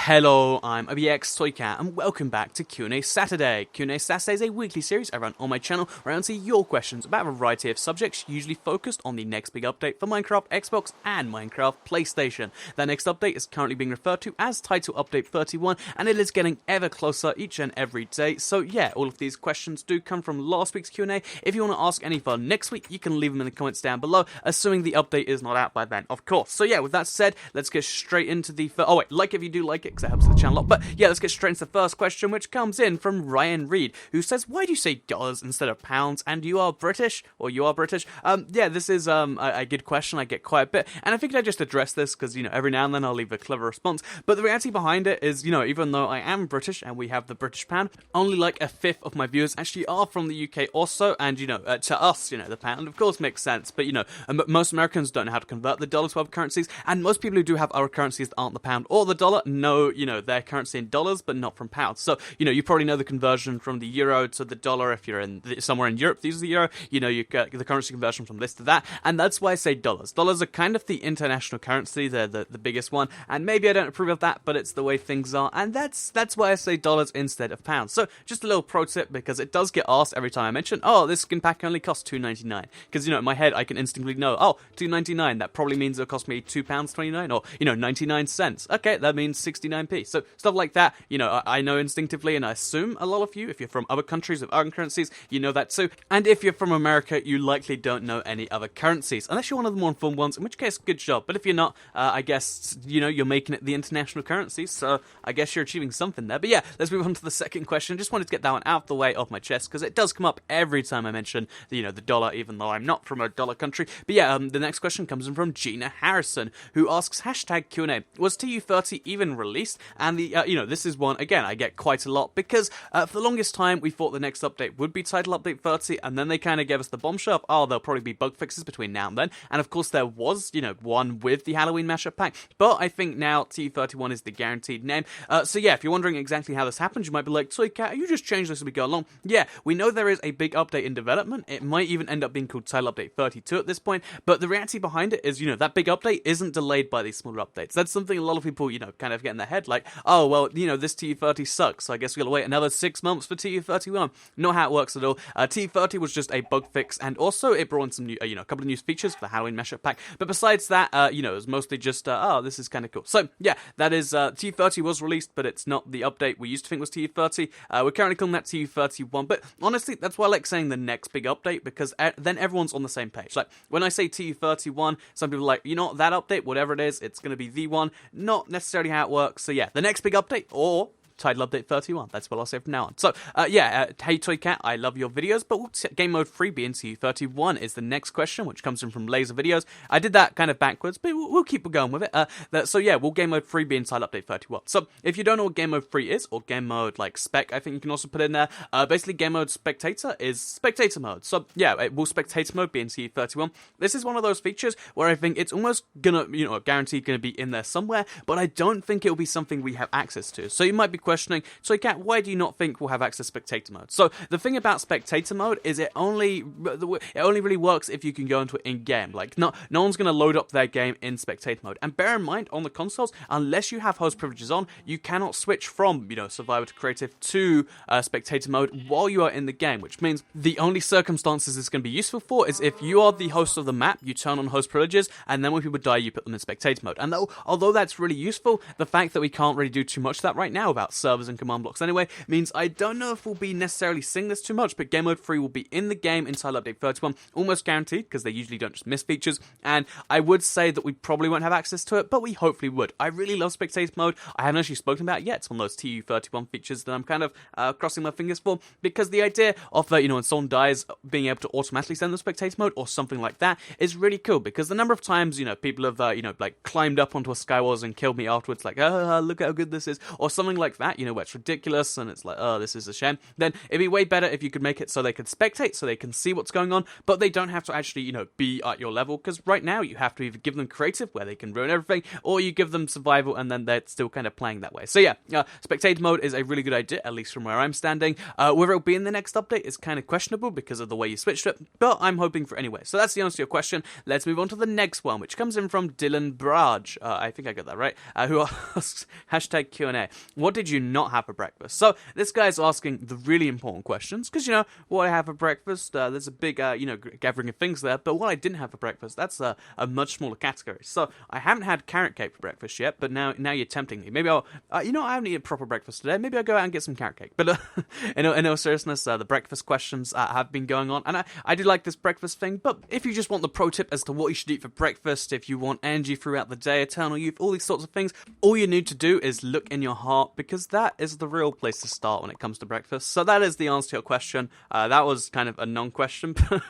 Hello, I'm OBX Toycat, and welcome back to QnA Saturday. QnA Saturday is a weekly series I run on my channel where I answer your questions about a variety of subjects, usually focused on the next big update for Minecraft, Xbox, and Minecraft PlayStation. That next update is currently being referred to as Title Update 31, and it is getting ever closer each and every day. So yeah, all of these questions do come from last week's Q&A. If you want to ask any for next week, you can leave them in the comments down below, assuming the update is not out by then, of course. So yeah, with that said, let's get straight into the... Oh wait, like if you do like it, because it helps the channel a lot. But yeah, let's get straight into the first question, which comes in from Ryan Reed, who says, why do you say dollars instead of pounds, and you are British? Or you are British? Yeah, this is a good question I get quite a bit, and I figured I'd just address this, because, you know, every now and then I'll leave a clever response. But the reality behind it is, you know, even though I am British, and we have the British pound, only like a fifth of my viewers actually are from the UK also, and, you know, to us, you know, the pound, of course, makes sense, but, you know, most Americans don't know how to convert the dollar to other currencies, and most people who do have other currencies that aren't the pound or the dollar know, you know, their currency in dollars, but not from pounds. So, you know, you probably know the conversion from the euro to the dollar. If you're in somewhere in Europe that uses the euro, you know, you get the currency conversion from this to that, and that's why I say dollars. Dollars are kind of the international currency. They're the biggest one, and maybe I don't approve of that, but it's the way things are, and that's why I say dollars instead of pounds. So, just a little pro tip, because it does get asked every time I mention, oh, this skin pack only costs $2.99, because, you know, in my head I can instinctively know, oh, $2.99, that probably means it'll cost me £2.29, or, you know, 99 cents. Okay, that means 69p. So, stuff like that, you know, I know instinctively, and I assume a lot of you, if you're from other countries with other currencies, you know that too. And if you're from America, you likely don't know any other currencies, unless you're one of the more informed ones, in which case, good job. But if you're not, I guess, you know, you're making it the international currency, so I guess you're achieving something there. But yeah, let's move on to the second question. Just wanted to get that one out of the way off my chest, because it does come up every time I mention, you know, the dollar, even though I'm not from a dollar country. But yeah, the next question comes in from Gina Harrison, who asks, hashtag Q&A, was TU30 even released? And the, you know, this is one, again, I get quite a lot, because for the longest time, we thought the next update would be Title Update 30, and then they kind of gave us the bombshell of, oh, there'll probably be bug fixes between now and then, and of course there was, you know, one with the Halloween mashup pack, but I think now TU31 is the guaranteed name. So yeah, if you're wondering exactly how this happens, you might be like, Toycat, you just changed this as we go along. Yeah, we know there is a big update in development. It might even end up being called Title Update 32 at this point, but the reality behind it is, you know, that big update isn't delayed by these smaller updates. That's something a lot of people, you know, kind of get in their head, like, oh, well, you know, this TU30 sucks, so I guess we gotta wait another 6 months for TU31. Not how it works at all. TU30 was just a bug fix, and also it brought in some new, you know, a couple of new features for the Halloween mashup pack, but besides that, you know, it was mostly just, oh, this is kind of cool. So, yeah, that is, TU30 was released, but it's not the update we used to think was TU30. We're currently calling that TU31, but honestly, that's why I like saying the next big update, because then everyone's on the same page. Like, when I say TU31, some people are like, you know what, that update, whatever it is, it's going to be the one. Not necessarily how it works. So yeah, the next big update, or Title Update 31. That's what I'll say from now on. So, yeah, hey Toycat, I love your videos, but will Game Mode Free be in TU31 is the next question, which comes in from Laser Videos. I did that kind of backwards, but we'll keep going with it. So yeah, will Game Mode Free be in Title Update 31? So, if you don't know what Game Mode Free is, or Game Mode, like, Spec, I think you can also put in there, basically Game Mode Spectator is Spectator Mode. So, yeah, will Spectator Mode be in TU31? This is one of those features where I think it's almost gonna, you know, guaranteed gonna be in there somewhere, but I don't think it'll be something we have access to. So, you might be questioning, Cat, why do you not think we'll have access to Spectator Mode? So, the thing about Spectator Mode is it only really works if you can go into it in-game. Like, no one's going to load up their game in Spectator Mode. And bear in mind, on the consoles, unless you have host privileges on, you cannot switch from, you know, Survivor to Creative to Spectator Mode while you are in the game, which means the only circumstances it's going to be useful for is if you are the host of the map, you turn on host privileges, and then when people die, you put them in Spectator Mode. And although that's really useful, the fact that we can't really do too much of that right now about servers and command blocks anyway means I don't know if we'll be necessarily seeing this too much, but Game Mode Free will be in the game in Title Update 31, almost guaranteed, because they usually don't just miss features, and I would say that we probably won't have access to it, but we hopefully would. I really love Spectator Mode. I haven't actually spoken about it yet. It's one of those TU31 features that I'm kind of crossing my fingers for, because the idea of, you know, when someone dies, being able to automatically send them Spectator Mode or something like that is really cool, because the number of times, you know, people have, you know, like, climbed up onto a skywalls and killed me afterwards, like, look how good this is, or something like that, where it's ridiculous and it's like, oh, this is a shame, then it'd be way better if you could make it so they could spectate, so they can see what's going on, but they don't have to actually, be at your level, because right now you have to either give them creative, where they can ruin everything, or you give them survival, and then they're still kind of playing that way. So yeah, spectator mode is a really good idea, at least from where I'm standing. Whether it'll be in the next update is kind of questionable because of the way you switched it, but I'm hoping for it anyway. So that's the answer to your question. Let's move on to the next one, which comes in from Dylan Barrage. I think I got that right. Who asks, hashtag QnA, what did you not have for breakfast? So this guy's asking the really important questions, because, what I have for breakfast, there's a big, gathering of things there, but what I didn't have for breakfast, that's a much smaller category. So I haven't had carrot cake for breakfast yet, but now you're tempting me. Maybe I'll, I haven't eaten proper breakfast today. Maybe I'll go out and get some carrot cake. But in all seriousness, the breakfast questions have been going on, and I do like this breakfast thing, but if you just want the pro tip as to what you should eat for breakfast, if you want energy throughout the day, eternal youth, all these sorts of things, all you need to do is look in your heart, because that is the real place to start when it comes to breakfast. So that is the answer to your question. That was kind of a non-question, but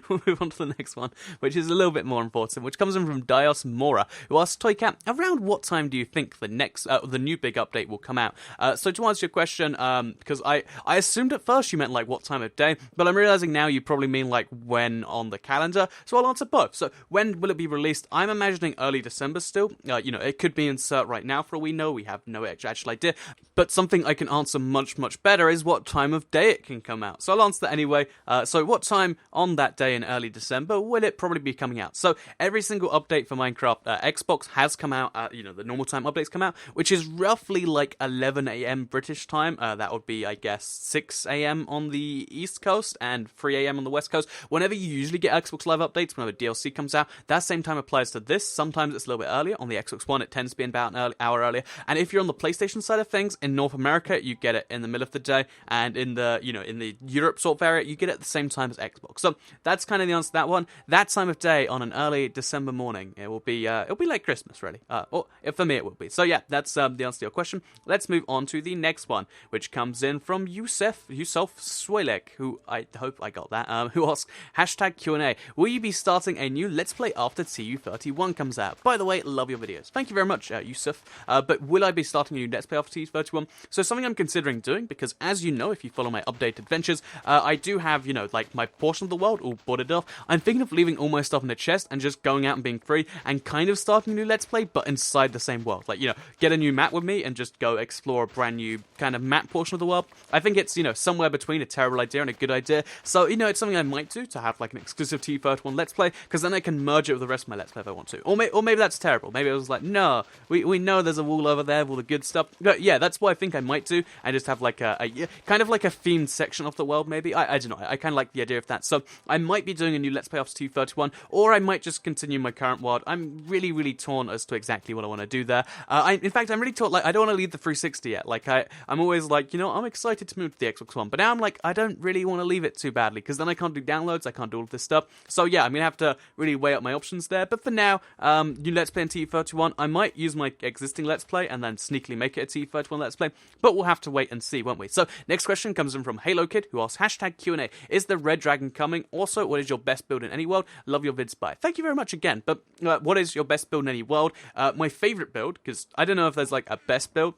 we'll move on to the next one, which is a little bit more important, which comes in from Dios Mora, who asks, Toycat, around what time do you think the next, the new big update will come out? So to answer your question, because I assumed at first you meant like what time of day, but I'm realizing now you probably mean like when on the calendar, so I'll answer both. So when will it be released? I'm imagining early December still. It could be insert right now for all we know. We have no actual idea, but something I can answer much better is what time of day it can come out. So I'll answer that anyway. So what time on that day in early December will it probably be coming out? So every single update for Minecraft Xbox has come out, the normal time updates come out, which is roughly like 11 a.m. British time. That would be, I guess, 6 a.m. on the East Coast and 3 a.m. on the West Coast. Whenever you usually get Xbox Live updates, whenever DLC comes out, that same time applies to this. Sometimes it's a little bit earlier. On the Xbox One, it tends to be about an hour earlier. And if you're on the PlayStation side of things, in North America, you get it in the middle of the day, and in the, in the Europe sort of area, you get it at the same time as Xbox. So that's kind of the answer to that one. That time of day on an early December morning, it'll be like Christmas, really. Or for me, it will be. So yeah, that's the answer to your question. Let's move on to the next one, which comes in from Yusuf Swilek, who I hope I got that, who asks, hashtag QnA, will you be starting a new Let's Play after TU31 comes out? By the way, love your videos. Thank you very much, Yusuf. But will I be starting a new Let's Play after TU31? So something I'm considering doing, because as you know, if you follow my updated adventures, I do have, like my portion of the world all boarded off. I'm thinking of leaving all my stuff in a chest and just going out and being free and kind of starting a new Let's Play, but inside the same world. Like, get a new map with me and just go explore a brand new kind of map portion of the world. I think it's, somewhere between a terrible idea and a good idea. So, it's something I might do to have like an exclusive TU31 Let's Play, because then I can merge it with the rest of my Let's Play if I want to. Or maybe that's terrible. Maybe I was like, no, we know there's a wall over there with all the good stuff. But yeah, that's what I think I might do. I just have like a kind of like a themed section of the world, maybe. I don't know. I kind of like the idea of that. So I might be doing a new Let's Play after TU31, or I might just continue my current world. I'm really torn as to exactly what I want to do there. In fact, I'm really torn. Like, I don't want to leave the 360 yet. Like, I'm always like, I'm excited to move to the Xbox One, but now I'm like, I don't really want to leave it too badly, because then I can't do downloads, I can't do all of this stuff. So yeah, I'm gonna have to really weigh up my options there. But for now, new Let's Play in TU31. I might use my existing Let's Play and then sneakily make it a TU31 Let's Play, but we'll have to wait and see, won't we? So next question comes in from Halo Kid, who asks, hashtag QnA, is the Red Dragon coming? Also, what is your best build in any world? Love your vids, bye. Thank you very much again. But what is your best build in any world? My favorite build, because I don't know if there's like a best build,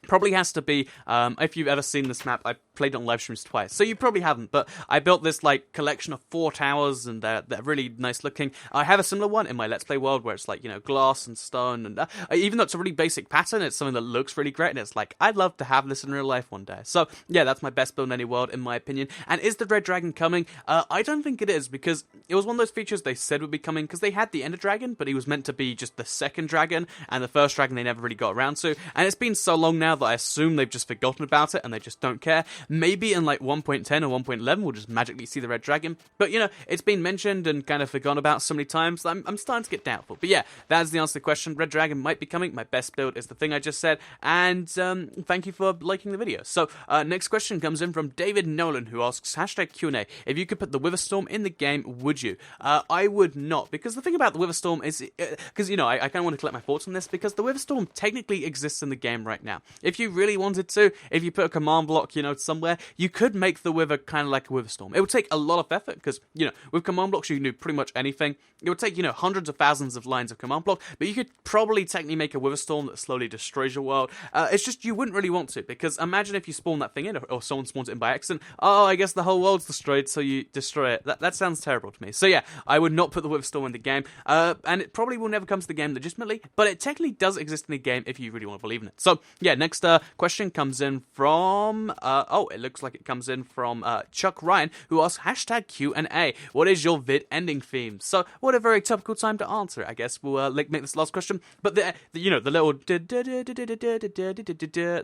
probably has to be, if you've ever seen this map, I played it on live streams twice, so you probably haven't, but I built this like collection of 4 towers, and they're really nice looking. I have a similar one in my Let's Play world where it's like, glass and stone, and even though it's a really basic pattern, it's something that looks really great, and it's like, I'd love to have this in real life one day. So yeah, that's my best build in any world, in my opinion. And is the Red Dragon coming? I don't think it is, because it was one of those features they said would be coming, because they had the Ender Dragon, but he was meant to be just the second dragon, and the first dragon they never really got around to, and it's been so long now that I assume they've just forgotten about it and they just don't care. Maybe in like 1.10 or 1.11 we'll just magically see the Red Dragon, but it's been mentioned and kind of forgotten about so many times that I'm starting to get doubtful. But yeah, that's the answer to the question. Red Dragon might be coming. My best build is the thing I just said, and thank you for liking the video. So next question comes in from David Nolan, who asks, hashtag QnA, if you could put the Witherstorm in the game, would you? I would not, because the thing about the Witherstorm is, because I kind of want to collect my thoughts on this, because the Witherstorm technically exists in the game right now. if you really wanted to, if you put a command block, somewhere, you could make the Wither kind of like a Wither Storm. It would take a lot of effort because, with command blocks, you can do pretty much anything. It would take, hundreds of thousands of lines of command block, but you could probably technically make a Wither Storm that slowly destroys your world. It's just you wouldn't really want to, because imagine if you spawn that thing in, or someone spawns it in by accident. Oh, I guess the whole world's destroyed, so you destroy it. That sounds terrible to me. So yeah, I would not put the Wither Storm in the game, and it probably will never come to the game legitimately, but it technically does exist in the game if you really want to believe in it. So yeah, next question comes in from, it looks like it comes in from Chuck Ryan, who asks, #QnA, what is your vid ending theme? So what a very topical time to answer it. I guess we'll make this last question, but the little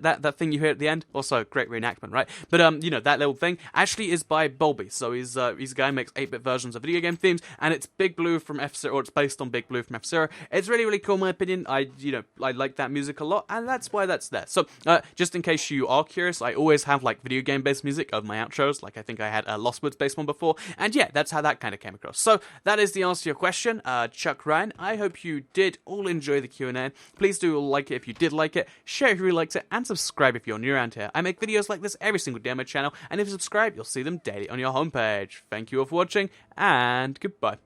that thing you hear at the end, also great reenactment, right? But that little thing actually is by Bolby. So he's a guy who makes 8-bit versions of video game themes, and it's Big Blue from F-Zero, or it's based on Big Blue from F-Zero. It's really, really cool in my opinion. I like that music a lot, and that's why that's there. So just in case you are curious, I always have like video game based music of my outros. Like I think I had a Lost Woods based one before, and yeah, that's how that kind of came across. So that is the answer to your question, Chuck Ryan. I hope you did all enjoy the Q&A. Please do like it if you did like it, share if you really liked it, and subscribe if you're new around here. I make videos like this every single day on my channel, and if you subscribe, you'll see them daily on your homepage. Thank you all for watching, and goodbye.